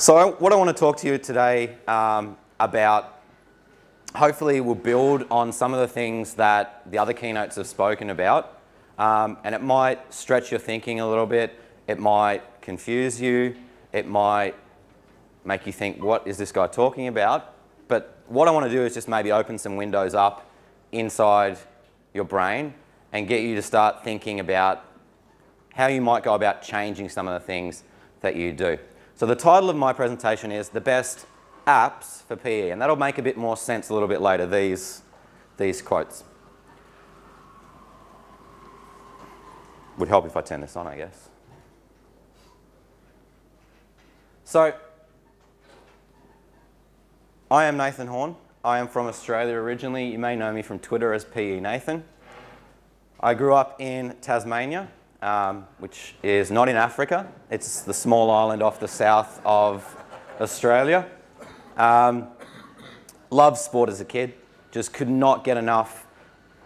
So what I want to talk to you today about, hopefully will build on some of the things that the other keynotes have spoken about, and it might stretch your thinking a little bit, it might confuse you, it might make you think, what is this guy talking about? But what I want to do is just maybe open some windows up inside your brain and get you to start thinking about how you might go about changing some of the things that you do. So the title of my presentation is The Best Apps for PE, and that'll make a bit more sense a little bit later, these quotes. Would help if I turn this on, I guess. So, I am Nathan Horne. I am from Australia originally. You may know me from Twitter as PE Nathan. I grew up in Tasmania, which is not in Africa. It's the small island off the south of Australia. Loved sport as a kid. Just could not get enough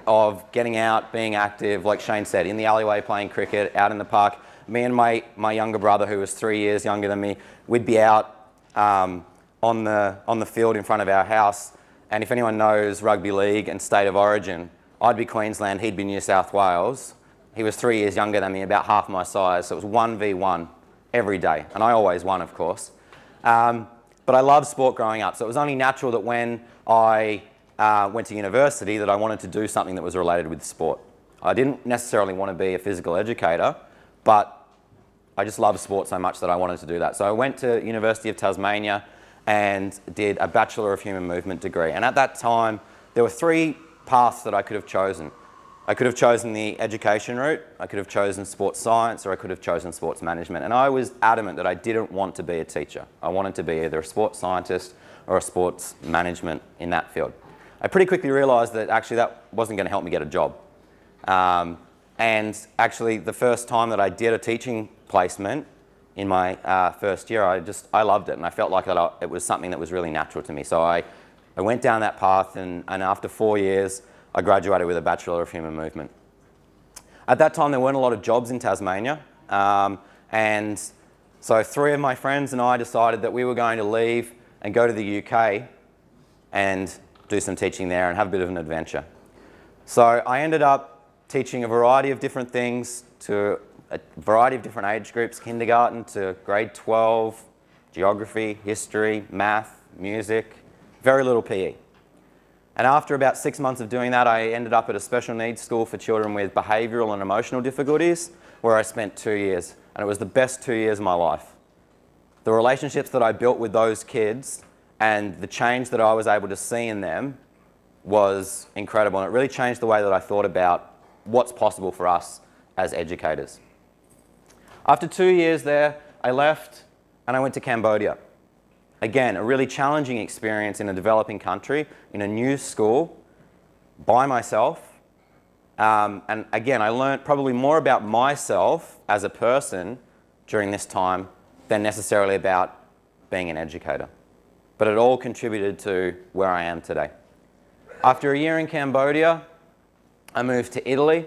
of getting out, being active, like Shane said, in the alleyway playing cricket, out in the park. Me and my younger brother, who was 3 years younger than me, we'd be out on the field in front of our house. And if anyone knows rugby league and state of origin, I'd be Queensland, he'd be New South Wales. He was 3 years younger than me, about half my size, so it was 1v1 every day. And I always won, of course. But I loved sport growing up, so it was only natural that when I went to university that I wanted to do something that was related with sport. I didn't necessarily want to be a physical educator, but I just loved sport so much that I wanted to do that. So I went to University of Tasmania and did a Bachelor of Human Movement degree. And at that time, there were three paths that I could have chosen. I could have chosen the education route, I could have chosen sports science, or I could have chosen sports management. And I was adamant that I didn't want to be a teacher. I wanted to be either a sports scientist or a sports management in that field. I pretty quickly realised that actually that wasn't going to help me get a job. And actually the first time that I did a teaching placement in my first year, I loved it, and I felt like it was something that was really natural to me. So I went down that path, and after 4 years, I graduated with a Bachelor of Human Movement. At that time, there weren't a lot of jobs in Tasmania, and so three of my friends and I decided that we were going to leave and go to the UK and do some teaching there and have a bit of an adventure. So I ended up teaching a variety of different things to a variety of different age groups, kindergarten to grade 12, geography, history, math, music, very little PE. And after about 6 months of doing that, I ended up at a special needs school for children with behavioural and emotional difficulties, where I spent 2 years. And it was the best 2 years of my life. The relationships that I built with those kids and the change that I was able to see in them was incredible. And it really changed the way that I thought about what's possible for us as educators. After 2 years there, I left and I went to Cambodia. Again, a really challenging experience in a developing country, in a new school, by myself. And again, I learned probably more about myself as a person during this time than necessarily about being an educator. But it all contributed to where I am today. After a year in Cambodia, I moved to Italy,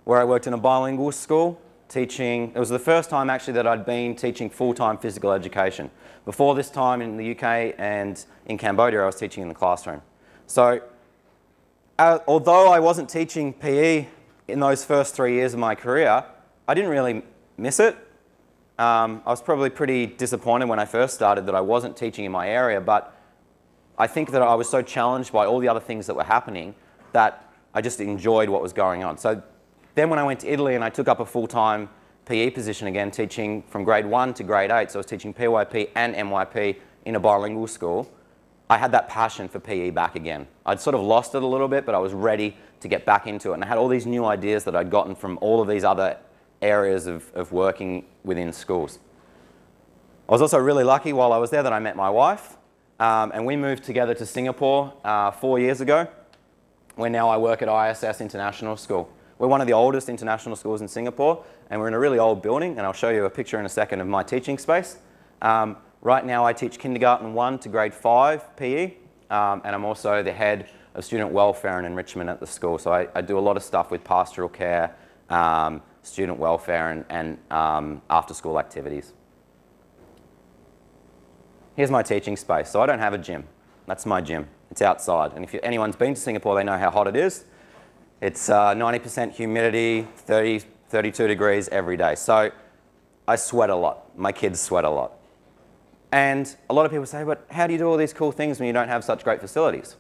where I worked in a bilingual school, teaching. It was the first time actually that I'd been teaching full-time physical education. Before this time in the UK and in Cambodia, I was teaching in the classroom. So although I wasn't teaching PE in those first 3 years of my career, I didn't really miss it. I was probably pretty disappointed when I first started that I wasn't teaching in my area, but I think that I was so challenged by all the other things that were happening that I just enjoyed what was going on. So then when I went to Italy and I took up a full-time PE position again, teaching from grade 1 to grade 8, so I was teaching PYP and MYP in a bilingual school, I had that passion for PE back again. I'd sort of lost it a little bit, but I was ready to get back into it. And I had all these new ideas that I'd gotten from all of these other areas of working within schools. I was also really lucky while I was there that I met my wife, and we moved together to Singapore 4 years ago, where now I work at ISS International School. We're one of the oldest international schools in Singapore, and we're in a really old building, and I'll show you a picture in a second of my teaching space. Right now I teach kindergarten 1 to grade 5 PE, and I'm also the head of student welfare and enrichment at the school. So I do a lot of stuff with pastoral care, student welfare and after-school activities. Here's my teaching space. So I don't have a gym. That's my gym. It's outside. And if anyone's been to Singapore, they know how hot it is. It's 90% humidity, 30, 32 degrees every day. So I sweat a lot. My kids sweat a lot. And a lot of people say, but how do you do all these cool things when you don't have such great facilities?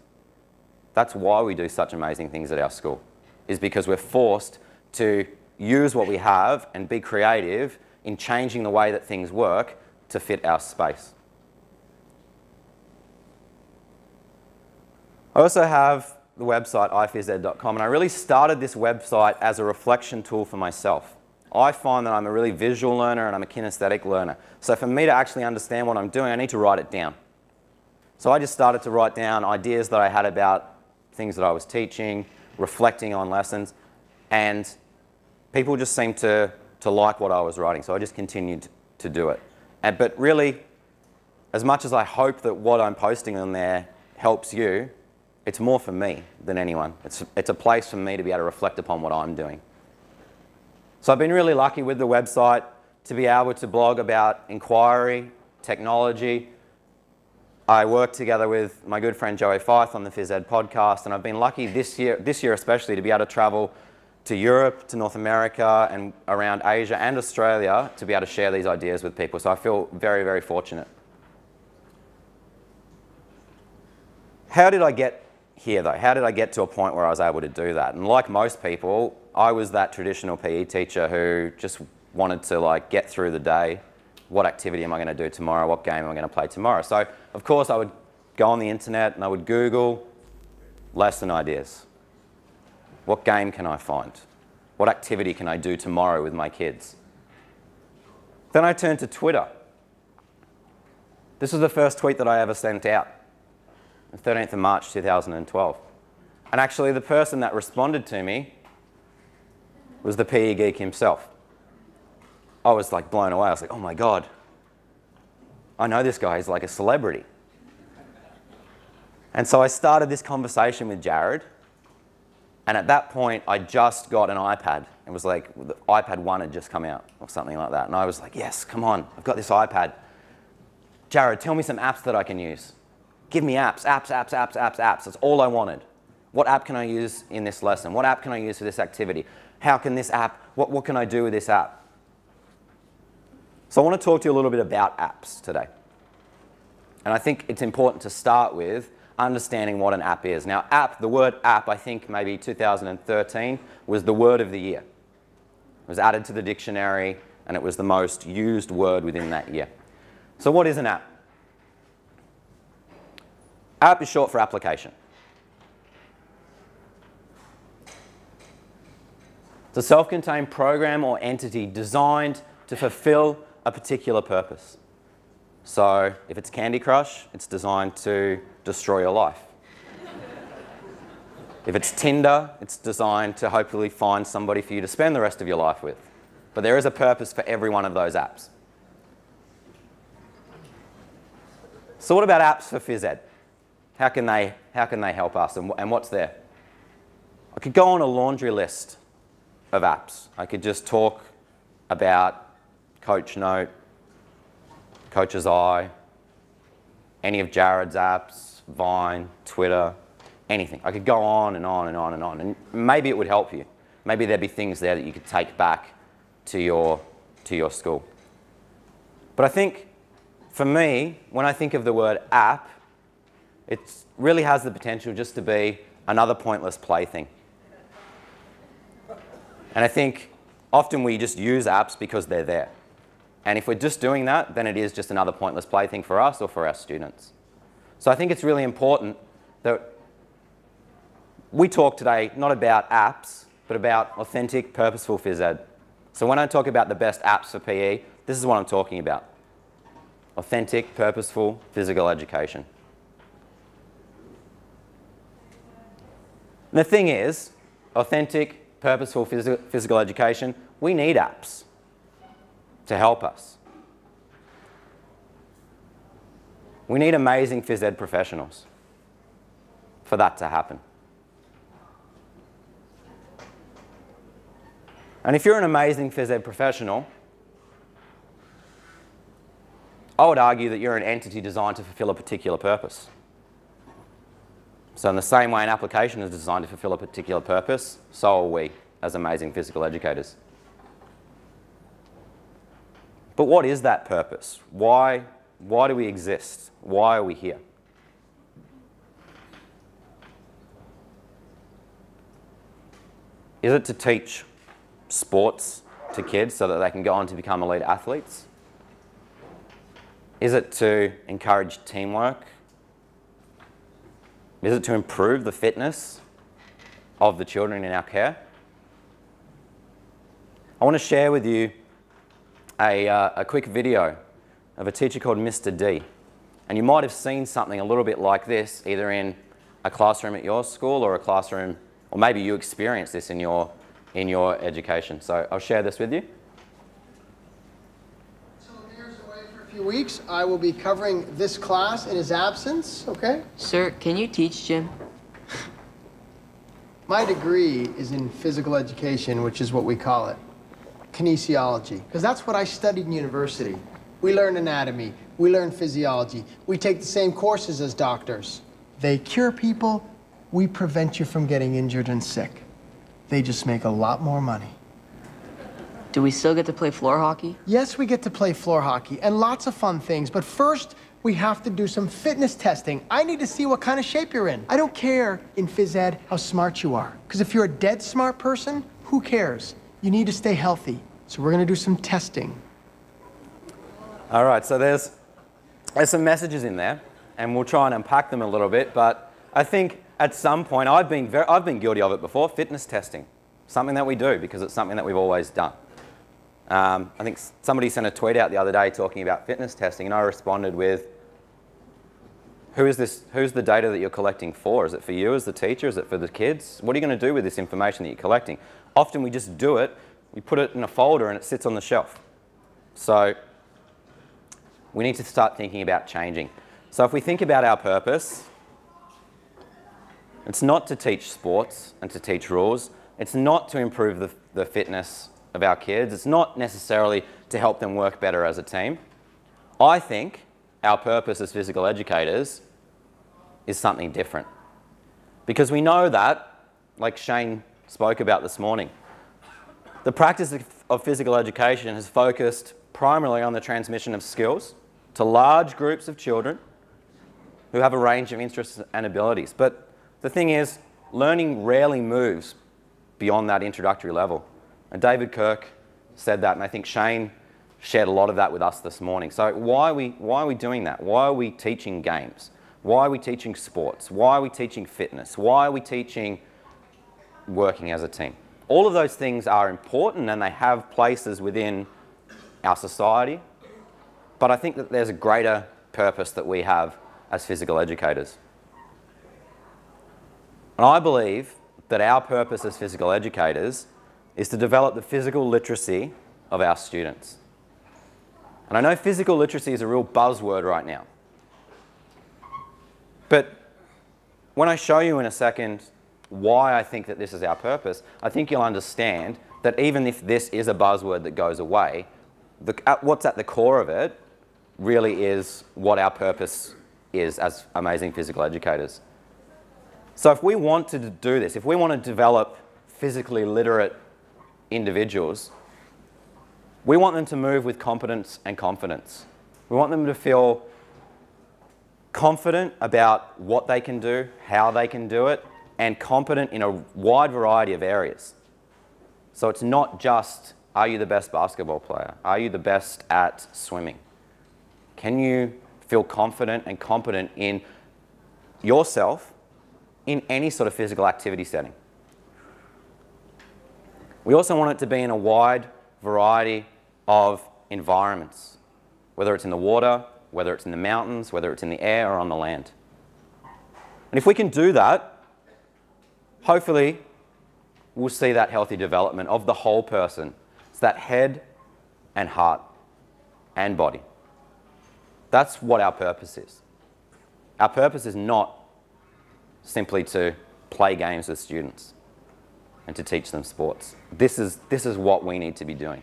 That's why we do such amazing things at our school, is because we're forced to use what we have and be creative in changing the way that things work to fit our space. I also have the website iphyssed.com, and I really started this website as a reflection tool for myself. I find that I'm a really visual learner and I'm a kinesthetic learner. So for me to actually understand what I'm doing, I need to write it down. So I just started to write down ideas that I had about things that I was teaching, reflecting on lessons, and people just seemed to like what I was writing, so I just continued to do it. But really, as much as I hope that what I'm posting on there helps you, it's more for me than anyone. It's a place for me to be able to reflect upon what I'm doing. So I've been really lucky with the website to be able to blog about inquiry, technology. I work together with my good friend Joey Fife on the PHYSED podcast, and I've been lucky this year especially, to be able to travel to Europe, to North America, and around Asia and Australia to be able to share these ideas with people. So I feel very, very fortunate. How did I get here though? How did I get to a point where I was able to do that? And like most people, I was that traditional PE teacher who just wanted to get through the day. What activity am I going to do tomorrow? What game am I going to play tomorrow? So of course I would go on the internet and I would Google lesson ideas. What game can I find? What activity can I do tomorrow with my kids? Then I turned to Twitter. This was the first tweet that I ever sent out, the 13th of March 2012. And actually the person that responded to me was the PE geek himself. I was blown away. I was like, oh my God, I know this guy. He's like a celebrity. And so I started this conversation with Jared. And at that point, I just got an iPad. It was like the iPad 1 had just come out or something like that. And I was like, yes, come on, I've got this iPad. Jared, tell me some apps that I can use. Give me apps, apps, apps, apps, apps, apps. That's all I wanted. What app can I use in this lesson? What app can I use for this activity? How can this app, what can I do with this app? So I want to talk to you a little bit about apps today. And I think it's important to start with understanding what an app is. Now app, the word app, I think maybe 2013 was the word of the year. It was added to the dictionary and it was the most used word within that year. So what is an app? App is short for application. It's a self-contained program or entity designed to fulfill a particular purpose. So if it's Candy Crush, it's designed to destroy your life. If it's Tinder, it's designed to hopefully find somebody for you to spend the rest of your life with. But there is a purpose for every one of those apps. So what about apps for phys ed? How can they help us, and what's there? I could go on a laundry list of apps. I could just talk about Coach Note, Coach's Eye, any of Jared's apps, Vine, Twitter, anything. I could go on and on and on and on, and maybe it would help you. Maybe there'd be things there that you could take back to your school. But I think, for me, when I think of the word app, it really has the potential just to be another pointless plaything. And I think often we just use apps because they're there. And if we're just doing that, then it is just another pointless plaything for us or for our students. So I think it's really important that we talk today not about apps, but about authentic, purposeful phys ed. So when I talk about the best apps for PE, this is what I'm talking about. Authentic, purposeful, physical education. And the thing is, authentic, purposeful physical education, we need apps to help us. We need amazing phys ed professionals for that to happen. And if you're an amazing phys ed professional, I would argue that you're an entity designed to fulfill a particular purpose. So in the same way an application is designed to fulfill a particular purpose, so are we as amazing physical educators. But what is that purpose? Why do we exist? Why are we here? Is it to teach sports to kids so that they can go on to become elite athletes? Is it to encourage teamwork? Is it to improve the fitness of the children in our care? I want to share with you a quick video of a teacher called Mr. D. And you might have seen something a little bit like this, either in a classroom at your school or a classroom, or maybe you experienced this in your education. So I'll share this with you. So Mayor's away for a few weeks. I will be covering this class in his absence, okay? Sir, can you teach gym? My degree is in physical education, which is what we call it, kinesiology, because that's what I studied in university. We learn anatomy, we learn physiology, we take the same courses as doctors. They cure people, we prevent you from getting injured and sick. They just make a lot more money. Do we still get to play floor hockey? Yes, we get to play floor hockey and lots of fun things, but first we have to do some fitness testing. I need to see what kind of shape you're in. I don't care in phys ed how smart you are, because if you're a dead smart person, who cares? You need to stay healthy. So we're going to do some testing. All right, so there's some messages in there, and we'll try and unpack them a little bit, but I think at some point, I've been guilty of it before, fitness testing. Something that we do because it's something that we've always done. I think somebody sent a tweet out the other day talking about fitness testing, and I responded with, who's the data that you're collecting for? Is it for you as the teacher? Is it for the kids? What are you going to do with this information that you're collecting? Often we just do it, we put it in a folder and it sits on the shelf. So we need to start thinking about changing. So if we think about our purpose, it's not to teach sports and to teach rules. It's not to improve the fitness of our kids. It's not necessarily to help them work better as a team. I think our purpose as physical educators is something different. Because we know that, like Shane spoke about this morning, the practice of physical education has focused primarily on the transmission of skills to large groups of children who have a range of interests and abilities. But the thing is, learning rarely moves beyond that introductory level. And David Kirk said that, and I think Shane shared a lot of that with us this morning. So why are we doing that? Why are we teaching games? Why are we teaching sports? Why are we teaching fitness? Why are we teaching working as a team? All of those things are important and they have places within our society, but I think that there's a greater purpose that we have as physical educators. And I believe that our purpose as physical educators is to develop the physical literacy of our students. And I know physical literacy is a real buzzword right now. But when I show you in a second why I think that this is our purpose, I think you'll understand that even if this is a buzzword that goes away, what's at the core of it really is what our purpose is as amazing physical educators. So if we want to do this, if we want to develop physically literate individuals, we want them to move with competence and confidence. We want them to feel confident about what they can do, how they can do it, and competent in a wide variety of areas. So it's not just, are you the best basketball player? Are you the best at swimming? Can you feel confident and competent in yourself in any sort of physical activity setting? We also want it to be in a wide variety of environments, whether it's in the water, whether it's in the mountains, whether it's in the air or on the land. And if we can do that, hopefully we'll see that healthy development of the whole person. It's that head and heart and body. That's what our purpose is. Our purpose is not simply to play games with students and to teach them sports. This is what we need to be doing.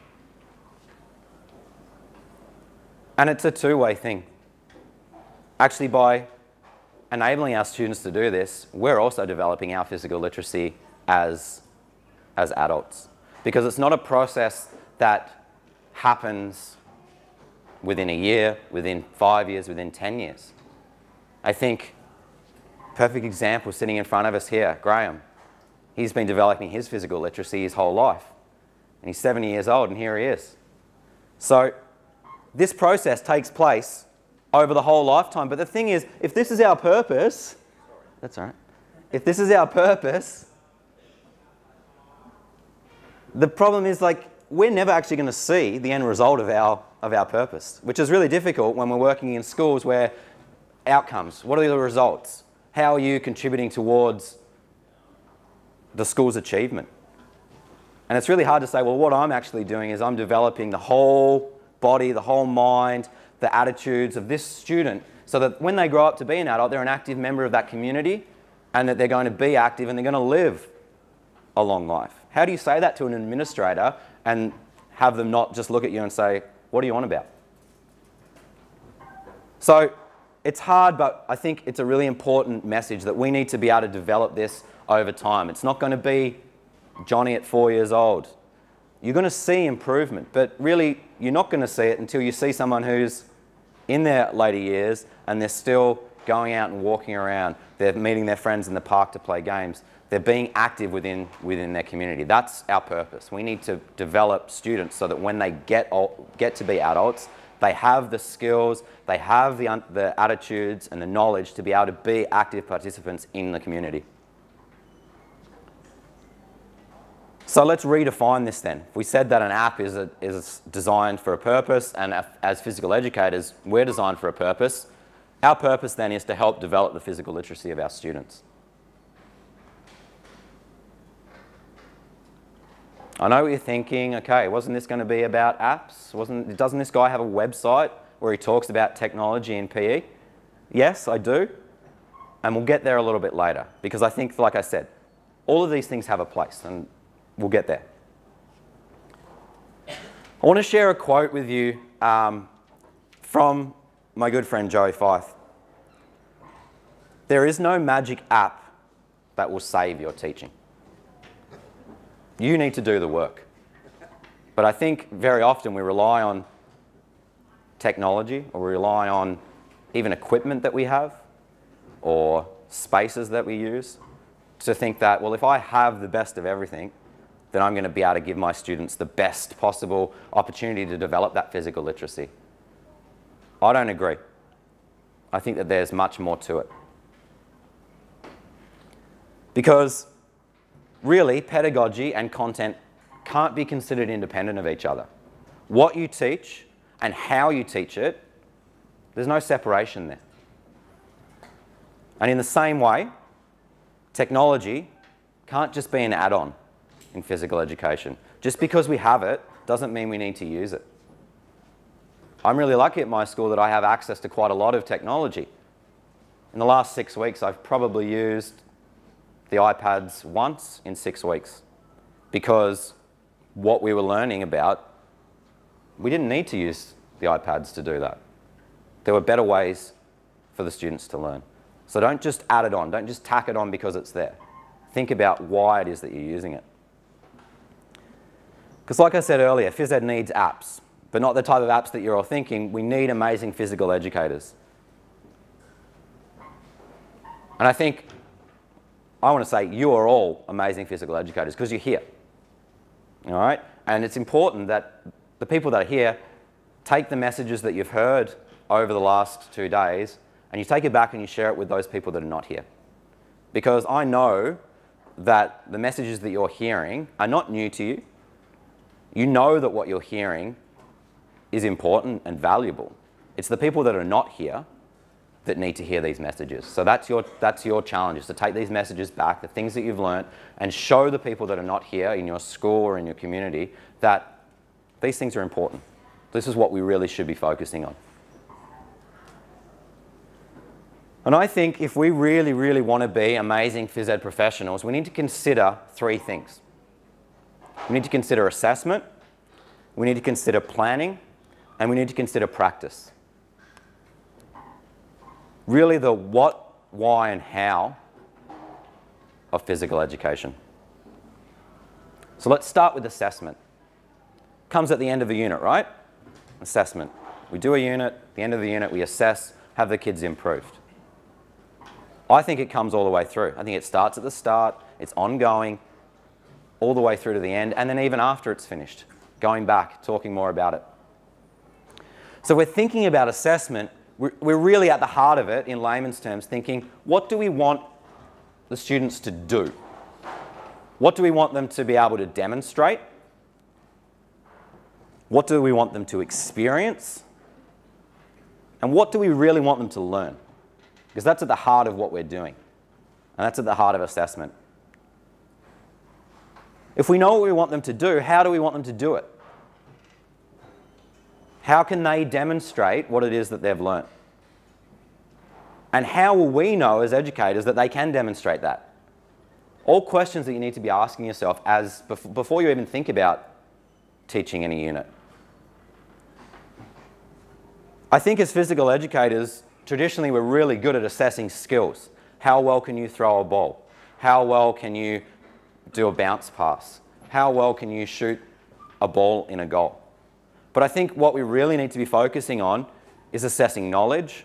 And it's a two-way thing. Actually, by enabling our students to do this, we're also developing our physical literacy as adults. Because it's not a process that happens within a year, within 5 years, within 10 years. I think perfect example sitting in front of us here, Graham. He's been developing his physical literacy his whole life. And he's 70 years old, and here he is. So this process takes place over the whole lifetime. But the thing is, if this is our purpose, that's all right. If this is our purpose, the problem is, like, we're never actually going to see the end result of our purpose, which is really difficult when we're working in schools where outcomes, what are the results? How are you contributing towards the school's achievement? And it's really hard to say, well, what I'm actually doing is I'm developing the whole body, the whole mind, the attitudes of this student so that when they grow up to be an adult, they're an active member of that community and that they're going to be active and they're going to live a long life. How do you say that to an administrator and have them not just look at you and say, what are you on about? So it's hard, but I think it's a really important message that we need to be able to develop this over time. It's not going to be Johnny at 4 years old. You're going to see improvement, but really you're not going to see it until you see someone who's in their later years and they're still going out and walking around. They're meeting their friends in the park to play games. They're being active within their community. That's our purpose. We need to develop students so that when they get to be adults, they have the skills, they have the attitudes and the knowledge to be able to be active participants in the community. So let's redefine this then. We said that an app is designed for a purpose, and as physical educators, we're designed for a purpose. Our purpose then is to help develop the physical literacy of our students. I know what you're thinking, okay, wasn't this going to be about apps? Doesn't this guy have a website where he talks about technology in PE? Yes, I do. And we'll get there a little bit later, because I think, like I said, all of these things have a place, and we'll get there. I want to share a quote with you from my good friend Joey Fife. There is no magic app that will save your teaching. You need to do the work. But I think very often we rely on technology, or we rely on even equipment that we have or spaces that we use to think that, well, if I have the best of everything, then I'm going to be able to give my students the best possible opportunity to develop that physical literacy. I don't agree. I think that there's much more to it. Because really, pedagogy and content can't be considered independent of each other. What you teach and how you teach it, there's no separation there. And in the same way, technology can't just be an add-on in physical education. Just because we have it doesn't mean we need to use it. I'm really lucky at my school that I have access to quite a lot of technology. In the last 6 weeks, I've probably used the iPads once in 6 weeks, because what we were learning about, we didn't need to use the iPads to do that. There were better ways for the students to learn. So don't just add it on. Don't just tack it on because it's there. Think about why it is that you're using it. Because like I said earlier, phys ed needs apps, but not the type of apps that you're all thinking. We need amazing physical educators. And I think I want to say you are all amazing physical educators because you're here. All right? And it's important that the people that are here take the messages that you've heard over the last 2 days and you take it back and you share it with those people that are not here. Because I know that the messages that you're hearing are not new to you. You know that what you're hearing is important and valuable. It's the people that are not here that need to hear these messages. So that's your challenge, is to take these messages back, the things that you've learned, and show the people that are not here in your school or in your community that these things are important. This is what we really should be focusing on. And I think if we really, really want to be amazing phys ed professionals, we need to consider 3 things. We need to consider assessment, we need to consider planning, and we need to consider practice. Really the what, why, and how of physical education. So let's start with assessment. Comes at the end of the unit, right? Assessment. We do a unit, at the end of the unit we assess, have the kids improved. I think it comes all the way through. I think it starts at the start, it's ongoing, all the way through to the end, and then even after it's finished, going back, talking more about it. So we're thinking about assessment, we're really at the heart of it, in layman's terms, thinking, what do we want the students to do? What do we want them to be able to demonstrate? What do we want them to experience? And what do we really want them to learn? Because that's at the heart of what we're doing. And that's at the heart of assessment. If we know what we want them to do, how do we want them to do it? How can they demonstrate what it is that they've learnt? And how will we know as educators that they can demonstrate that? All questions that you need to be asking yourself before you even think about teaching any unit. I think as physical educators, traditionally we're really good at assessing skills. How well can you throw a ball? How well can you do a bounce pass? How well can you shoot a ball in a goal? But I think what we really need to be focusing on is assessing knowledge,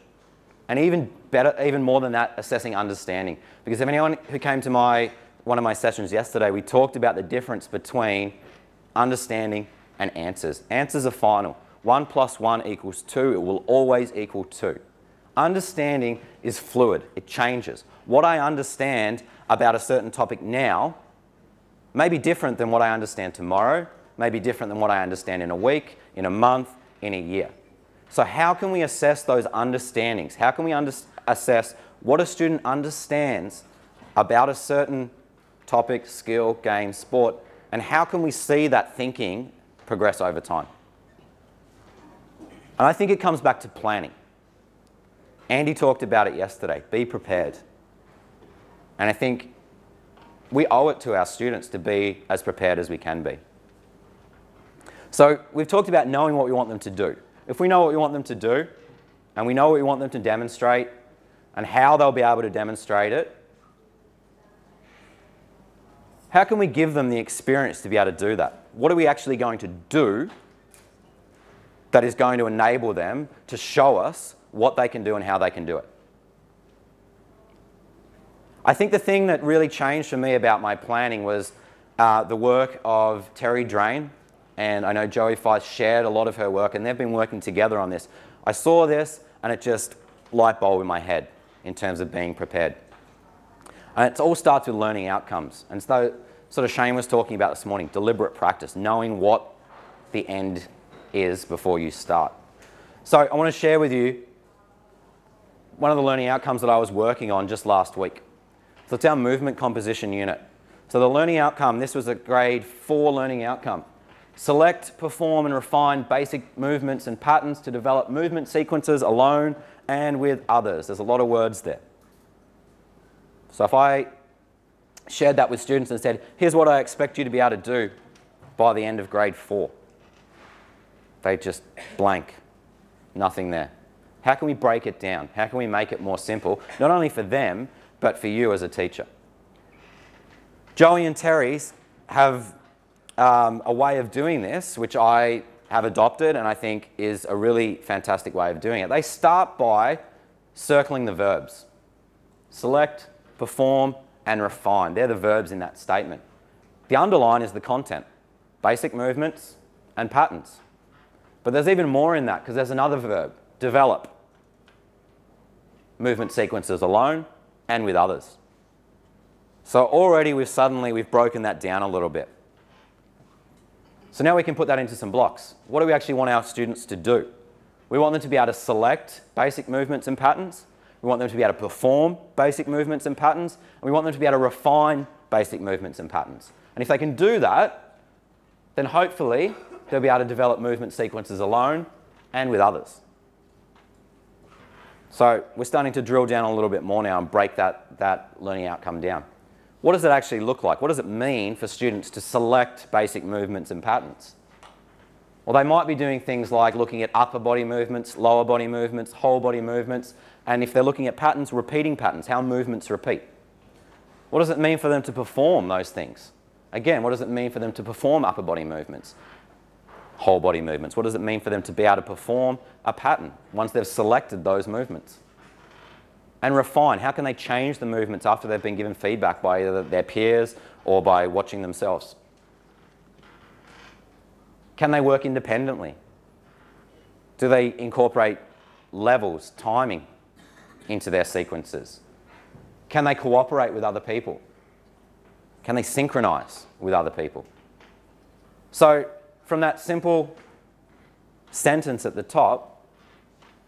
and even more than that, assessing understanding. Because if anyone who came to one of my sessions yesterday, we talked about the difference between understanding and answers. Answers are final. 1 + 1 = 2. It will always equal 2. Understanding is fluid. It changes. What I understand about a certain topic now may be different than what I understand tomorrow, may be different than what I understand in a week, in a month, in a year. So how can we assess those understandings? How can we assess what a student understands about a certain topic, skill, game, sport, and how can we see that thinking progress over time? And I think it comes back to planning. Andy talked about it yesterday. Be prepared. And I think we owe it to our students to be as prepared as we can be. So we've talked about knowing what we want them to do. If we know what we want them to do, and we know what we want them to demonstrate, and how they'll be able to demonstrate it, how can we give them the experience to be able to do that? What are we actually going to do that is going to enable them to show us what they can do and how they can do it? I think the thing that really changed for me about my planning was the work of Terry Drain, and I know Joey Feist shared a lot of her work, and they've been working together on this. I saw this and it just light bulb in my head in terms of being prepared. And it all starts with learning outcomes. And so sort of Shane was talking about this morning, deliberate practice, knowing what the end is before you start. So I want to share with you one of the learning outcomes that I was working on just last week. So it's our movement composition unit. So the learning outcome, this was a grade 4 learning outcome. Select, perform, and refine basic movements and patterns to develop movement sequences alone and with others. There's a lot of words there. So if I shared that with students and said, here's what I expect you to be able to do by the end of grade 4. They just blank. Nothing there. How can we break it down? How can we make it more simple, not only for them, but for you as a teacher? Joey and Terry's have a way of doing this, which I have adopted and I think is a really fantastic way of doing it. They start by circling the verbs. Select, perform, and refine. They're the verbs in that statement. The underline is the content. Basic movements and patterns. But there's even more in that because there's another verb, develop. Movement sequences alone and with others. So already we've broken that down a little bit. So now we can put that into some blocks. What do we actually want our students to do? We want them to be able to select basic movements and patterns. We want them to be able to perform basic movements and patterns. And we want them to be able to refine basic movements and patterns. And if they can do that, then hopefully they'll be able to develop movement sequences alone and with others. So we're starting to drill down a little bit more now and break that learning outcome down. What does it actually look like? What does it mean for students to select basic movements and patterns? Or they might be doing things like looking at upper body movements, lower body movements, whole body movements, and if they're looking at patterns, repeating patterns, how movements repeat. What does it mean for them to perform those things? Again, what does it mean for them to perform upper body movements, whole body movements? What does it mean for them to be able to perform a pattern once they've selected those movements? And refine, how can they change the movements after they've been given feedback by either their peers or by watching themselves? Can they work independently? Do they incorporate levels, timing into their sequences? Can they cooperate with other people? Can they synchronize with other people? So from that simple sentence at the top,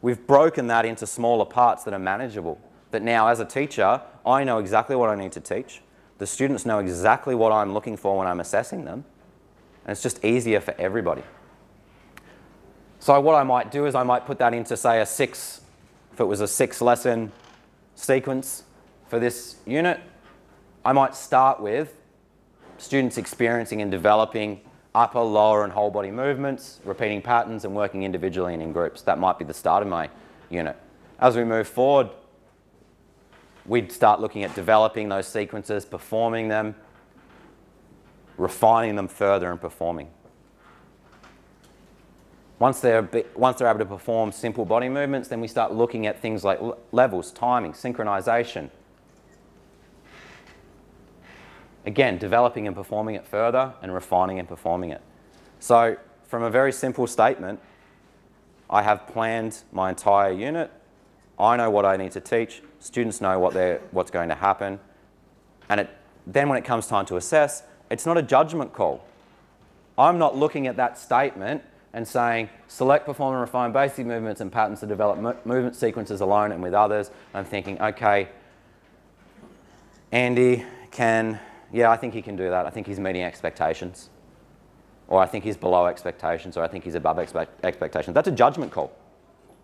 we've broken that into smaller parts that are manageable. That now, as a teacher, I know exactly what I need to teach. The students know exactly what I'm looking for when I'm assessing them. And it's just easier for everybody. So what I might do is I might put that into, say, if it was a 6-lesson sequence for this unit, I might start with students experiencing and developing upper, lower, and whole body movements, repeating patterns, and working individually and in groups. That might be the start of my unit. As we move forward, we'd start looking at developing those sequences, performing them, refining them further and performing. Once they're able to perform simple body movements, then we start looking at things like levels, timing, synchronization. Again, developing and performing it further and refining and performing it. So from a very simple statement, I have planned my entire unit. I know what I need to teach. Students know what's going to happen. And then when it comes time to assess, it's not a judgment call. I'm not looking at that statement and saying, select, perform, and refine basic movements and patterns to develop movement sequences alone and with others. I'm thinking, okay, Andy yeah, I think he can do that. I think he's meeting expectations. Or I think he's below expectations, or I think he's above expectations. That's a judgment call.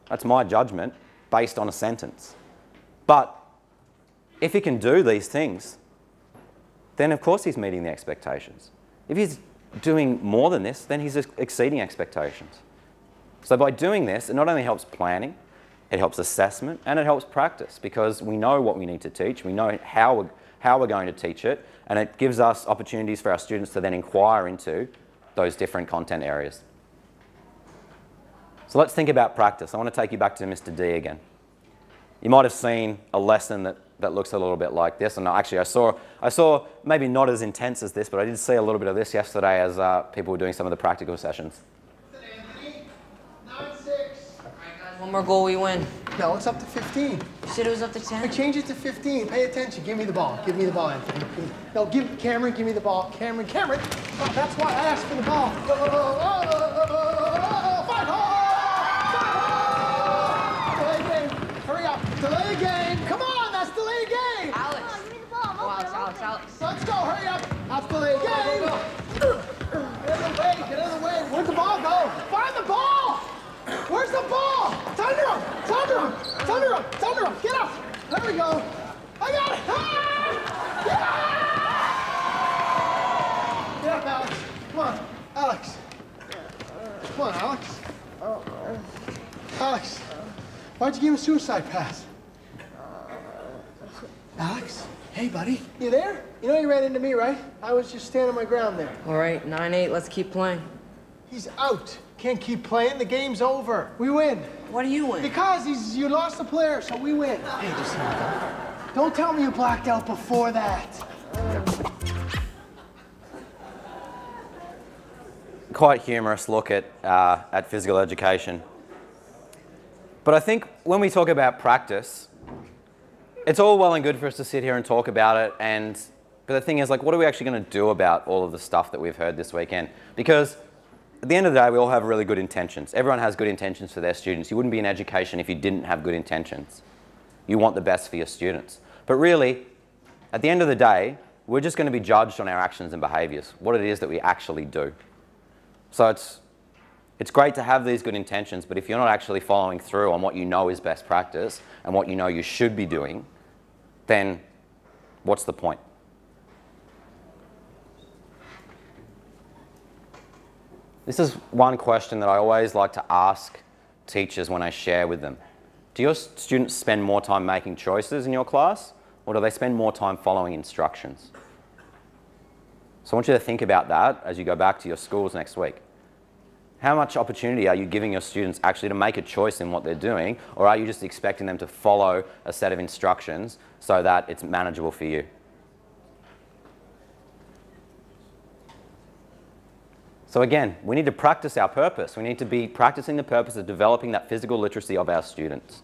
That's my judgment based on a sentence. But if he can do these things, then of course he's meeting the expectations. If he's doing more than this, then he's exceeding expectations. So by doing this, it not only helps planning, it helps assessment, and it helps practice, because we know what we need to teach, we know how we're going to teach it, and it gives us opportunities for our students to then inquire into those different content areas. So let's think about practice. I want to take you back to Mr. D again. You might have seen a lesson that looks a little bit like this, and actually I saw maybe not as intense as this, but I did see a little bit of this yesterday as people were doing some of the practical sessions. Anthony, 9-6. All right, guys, one more goal, we win. No, it's up to 15. You said it was up to 10. I change it to 15. Pay attention. Give me the ball. Give me the ball, Anthony. No, give Cameron. Give me the ball. Cameron. Oh, that's why I asked for the ball. Fight hard! Delay game. Hurry up. Delay game. Come on, that's delay game. Alex. Give me the ball. Oh, Alex. Let's go. Hurry up. That's delay game. Get out of the way. Where'd the ball go? Find the ball. Where's the ball? Thunder him! Get up! There we go. I got it! Ah! Yeah! Get up, Alex. Come on, Alex. Come on, Alex. Alex, why'd you give him a suicide pass? Alex? Hey, buddy. You there? You know you ran into me, right? I was just standing my ground there. All right, 9-8, let's keep playing. He's out. Can't keep playing. The game's over. We win. Why do you win? Because you lost the player, so we win. Hey, just don't tell me you blacked out before that. Quite humorous look at physical education. But I think when we talk about practice, it's all well and good for us to sit here and talk about it, but the thing is, like, what are we actually going to do about all of the stuff that we've heard this weekend? Because at the end of the day, we all have really good intentions. Everyone has good intentions for their students. You wouldn't be in education if you didn't have good intentions. You want the best for your students. But really, at the end of the day, we're just going to be judged on our actions and behaviours, what it is that we actually do. So it's great to have these good intentions, but if you're not actually following through on what you know is best practice and what you know you should be doing, then what's the point? This is one question that I always like to ask teachers when I share with them. Do your students spend more time making choices in your class, or do they spend more time following instructions? So I want you to think about that as you go back to your schools next week. How much opportunity are you giving your students actually to make a choice in what they're doing, or are you just expecting them to follow a set of instructions so that it's manageable for you? So again, we need to practice our purpose. We need to be practicing the purpose of developing that physical literacy of our students.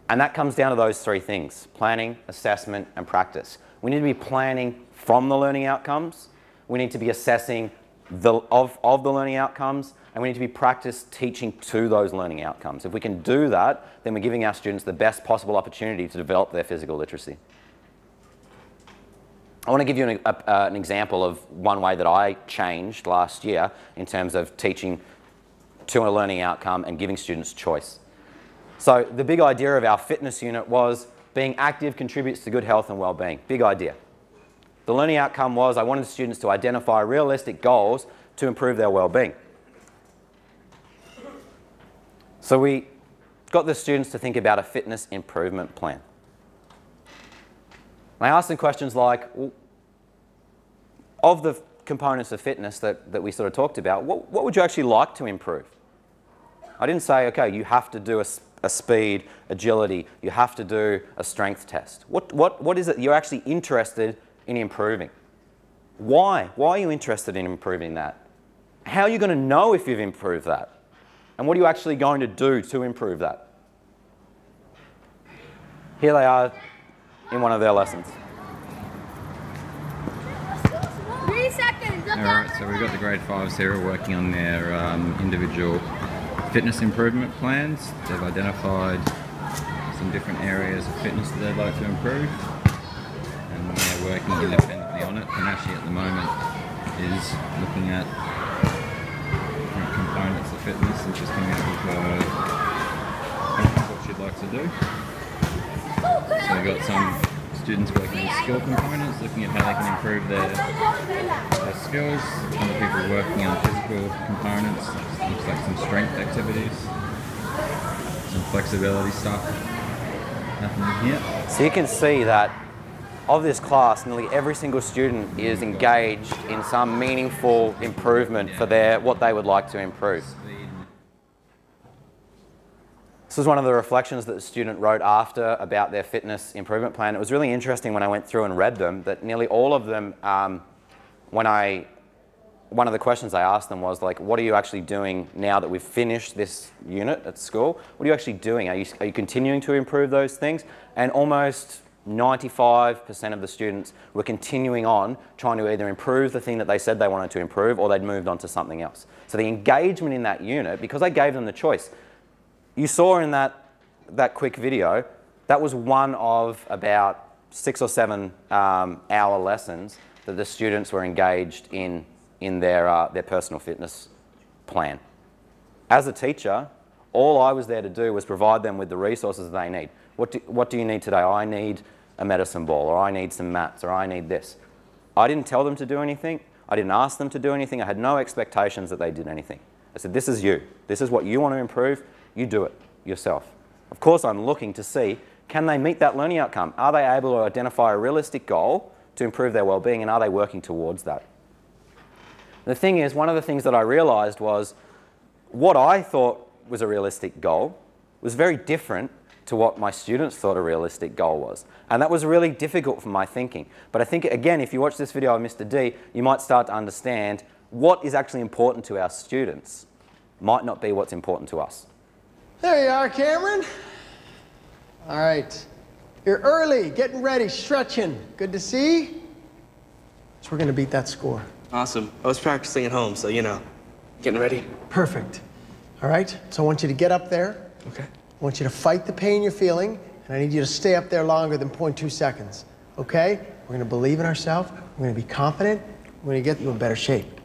And that comes down to those three things: planning, assessment, and practice. We need to be planning from the learning outcomes. We need to be assessing of the learning outcomes, and we need to be practice teaching to those learning outcomes. If we can do that, then we're giving our students the best possible opportunity to develop their physical literacy. I want to give you an example of one way that I changed last year in terms of teaching to a learning outcome and giving students choice. So the big idea of our fitness unit was being active contributes to good health and well-being. Big idea. The learning outcome was I wanted students to identify realistic goals to improve their well-being. So we got the students to think about a fitness improvement plan. And I asked them questions like, well, of the components of fitness that we sort of talked about, what would you actually like to improve? I didn't say, okay, you have to do a speed, agility, you have to do a strength test. What is it you're actually interested in improving? Why? Why are you interested in improving that? How are you going to know if you've improved that? And what are you actually going to do to improve that? Here they are in one of their lessons. 3 seconds. Alright, so we've got the grade 5s here working on their individual fitness improvement plans. They've identified some different areas of fitness that they'd like to improve, and they're working independently on it. And actually at the moment is looking at different components of fitness and just coming up with what she'd like to do. So we've got some students working on skill components, looking at how they can improve their skills. Other people working on physical components, looks like some strength activities, some flexibility stuff happening here. So you can see that of this class, nearly every single student is engaged in some meaningful improvement for what they would like to improve. This was one of the reflections that the student wrote after about their fitness improvement plan. It was really interesting when I went through and read them that nearly all of them, one of the questions I asked them was like, what are you actually doing now that we've finished this unit at school? What are you actually doing? Are you continuing to improve those things? And almost 95% of the students were continuing on trying to either improve the thing that they said they wanted to improve, or they'd moved on to something else. So the engagement in that unit, because I gave them the choice, you saw in that quick video, that was one of about 6 or 7 hour lessons that the students were engaged in their personal fitness plan. As a teacher, all I was there to do was provide them with the resources they need. What do you need today? I need a medicine ball, or I need some mats, or I need this. I didn't tell them to do anything. I didn't ask them to do anything. I had no expectations that they did anything. I said, this is you. This is what you want to improve. You do it yourself. Of course, I'm looking to see, can they meet that learning outcome? Are they able to identify a realistic goal to improve their well-being, and are they working towards that? The thing is, one of the things that I realized was what I thought was a realistic goal was very different to what my students thought a realistic goal was. And that was really difficult for my thinking. But I think, again, if you watch this video of Mr. D, you might start to understand what is actually important to our students might not be what's important to us. There you are, Cameron. All right. You're early, getting ready, stretching. Good to see. So we're going to beat that score. Awesome. I was practicing at home, so, you know, getting ready. Perfect. All right. So I want you to get up there. Okay. I want you to fight the pain you're feeling, and I need you to stay up there longer than 0.2 seconds. Okay? We're going to believe in ourselves. We're going to be confident. We're going to get you in better shape.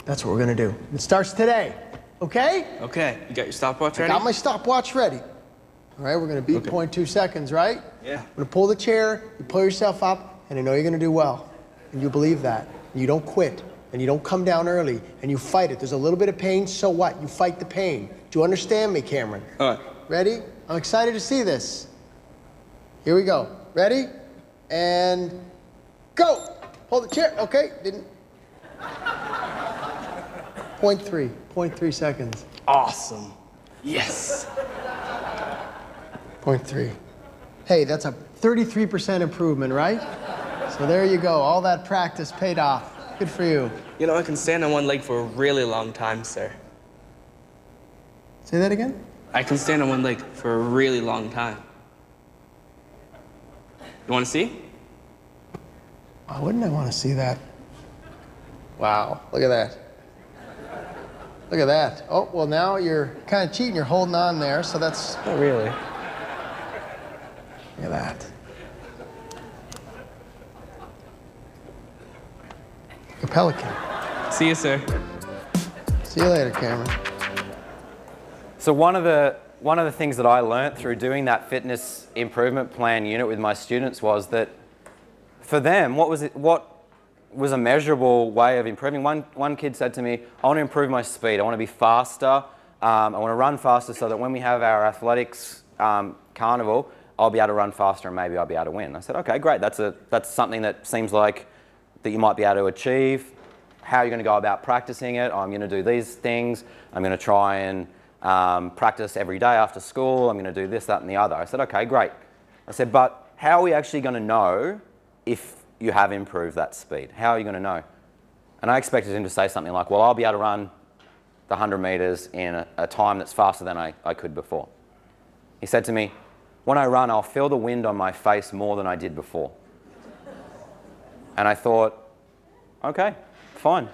That's what we're going to do. It starts today. Okay? Okay. You got your stopwatch ready? I got my stopwatch ready. All right, we're going to beat 0.2 seconds, right? Yeah. I'm going to pull the chair, you pull yourself up, and I know you're going to do well. And you believe that. You don't quit. and you don't come down early, and you fight it. There's a little bit of pain, so what? You fight the pain. Do you understand me, Cameron? All right. Ready? I'm excited to see this. Here we go. Ready? And go! Hold the chair. Okay, didn't. 0.3 seconds. Awesome. Yes. 0.3. Hey, that's a 33% improvement, right? So there you go. All that practice paid off. Good for you. You know, I can stand on one leg for a really long time, sir. Say that again? I can stand on one leg for a really long time. You want to see? Why wouldn't I want to see that? Wow, look at that. Look at that. Oh, well, now you're kind of cheating. You're holding on there, so that's... Not really. Look at that. A pelican. See you, sir. See you later, Cameron. So one of the things that I learned through doing that fitness improvement plan unit with my students was that for them, what was a measurable way of improving? One kid said to me, I want to improve my speed. I want to be faster. I want to run faster so that when we have our athletics carnival, I'll be able to run faster and maybe I'll be able to win. I said, okay, great. That's something that seems like that you might be able to achieve. How are you going to go about practicing it? I'm going to do these things. I'm going to try and practice every day after school. I'm going to do this, that, and the other. I said, okay, great. I said, but how are we actually going to know if you have improved that speed? How are you going to know? And I expected him to say something like, well, I'll be able to run the 100 meters in a time that's faster than I could before. He said to me, when I run, I'll feel the wind on my face more than I did before. And I thought, okay, fine.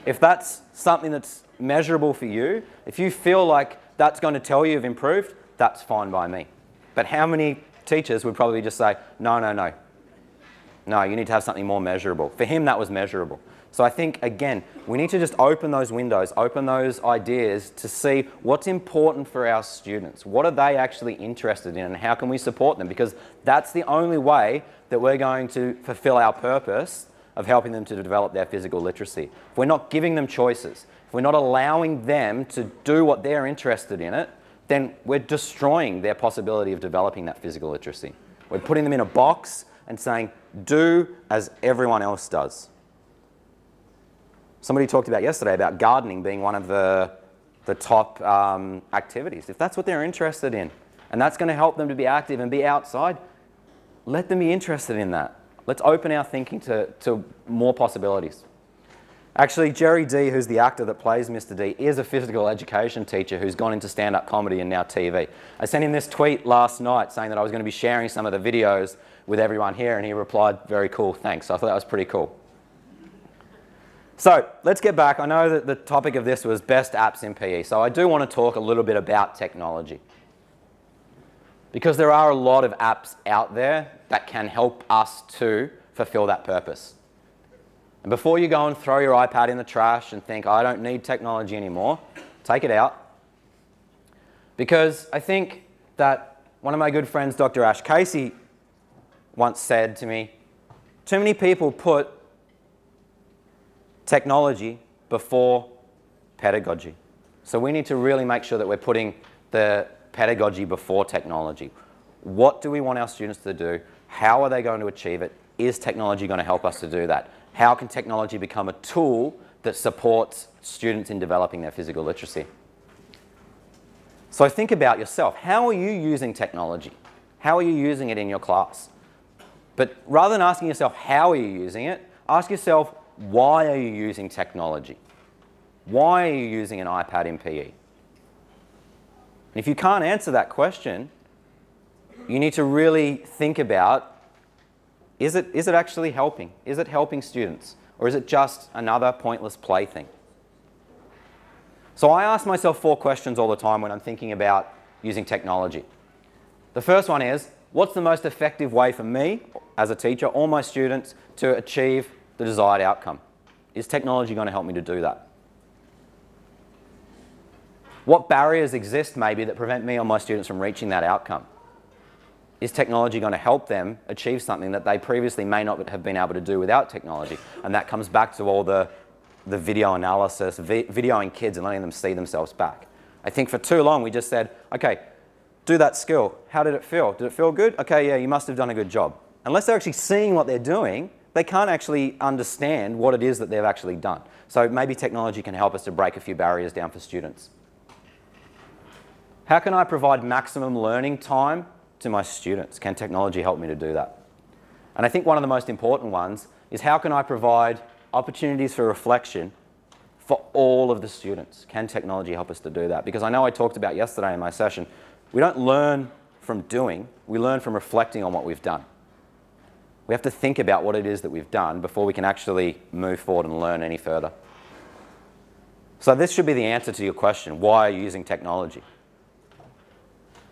If that's something that's measurable for you, if you feel like that's going to tell you you've improved, that's fine by me. But how many teachers would probably just say, no, no, no. No, you need to have something more measurable. For him, that was measurable. So I think, again, we need to just open those windows, open those ideas to see what's important for our students. What are they actually interested in and how can we support them? Because that's the only way that we're going to fulfill our purpose of helping them to develop their physical literacy. If we're not giving them choices, if we're not allowing them to do what they're interested in it, then we're destroying their possibility of developing that physical literacy. We're putting them in a box and saying, do as everyone else does. Somebody talked about yesterday about gardening being one of the top activities. If that's what they're interested in, and that's going to help them to be active and be outside, let them be interested in that. Let's open our thinking to more possibilities. Actually, Jerry D, who's the actor that plays Mr. D, is a physical education teacher who's gone into stand-up comedy and now TV. I sent him this tweet last night saying that I was going to be sharing some of the videos with everyone here, and he replied, very cool, thanks. So I thought that was pretty cool. So let's get back. I know that the topic of this was best apps in PE, so I do want to talk a little bit about technology. Because there are a lot of apps out there that can help us to fulfill that purpose. And before you go and throw your iPad in the trash and think, I don't need technology anymore, take it out. Because I think that one of my good friends, Dr. Ash Casey, once said to me, too many people put technology before pedagogy. So we need to really make sure that we're putting the pedagogy before technology. What do we want our students to do? How are they going to achieve it? Is technology going to help us to do that? How can technology become a tool that supports students in developing their physical literacy? So think about yourself. How are you using technology? How are you using it in your class? But rather than asking yourself, how are you using it? Ask yourself, why are you using technology? Why are you using an iPad in PE? And if you can't answer that question, you need to really think about, is it actually helping? Is it helping students? Or is it just another pointless plaything? So I ask myself 4 questions all the time when I'm thinking about using technology. The first one is, what's the most effective way for me as a teacher or my students to achieve the desired outcome? Is technology going to help me to do that? What barriers exist maybe that prevent me or my students from reaching that outcome? Is technology going to help them achieve something that they previously may not have been able to do without technology? And that comes back to all the the video analysis, videoing kids and letting them see themselves back. I think for too long we just said, okay, do that skill. How did it feel? Did it feel good? Okay, yeah, you must have done a good job. Unless they're actually seeing what they're doing, they can't actually understand what it is that they've actually done. So maybe technology can help us to break a few barriers down for students. How can I provide maximum learning time to my students? Can technology help me to do that? And I think one of the most important ones is how can I provide opportunities for reflection for all of the students? Can technology help us to do that? Because I know I talked about yesterday in my session, we don't learn from doing, we learn from reflecting on what we've done. We have to think about what it is that we've done before we can actually move forward and learn any further. So this should be the answer to your question, why are you using technology?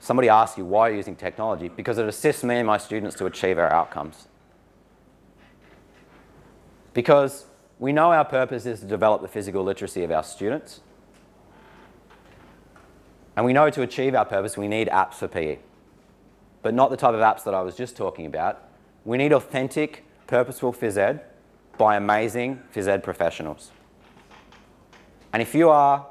Somebody asks you, why are you using technology? Because it assists me and my students to achieve our outcomes. Because we know our purpose is to develop the physical literacy of our students. And we know to achieve our purpose, we need apps for PE. But not the type of apps that I was just talking about. We need authentic, purposeful phys ed by amazing phys ed professionals. And if you are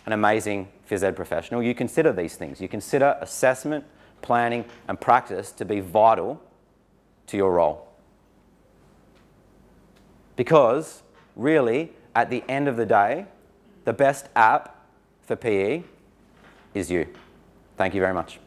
an amazing phys ed professional, you consider these things. You consider assessment, planning, and practice to be vital to your role. Because, really, at the end of the day, the best app for PE is you. Thank you very much.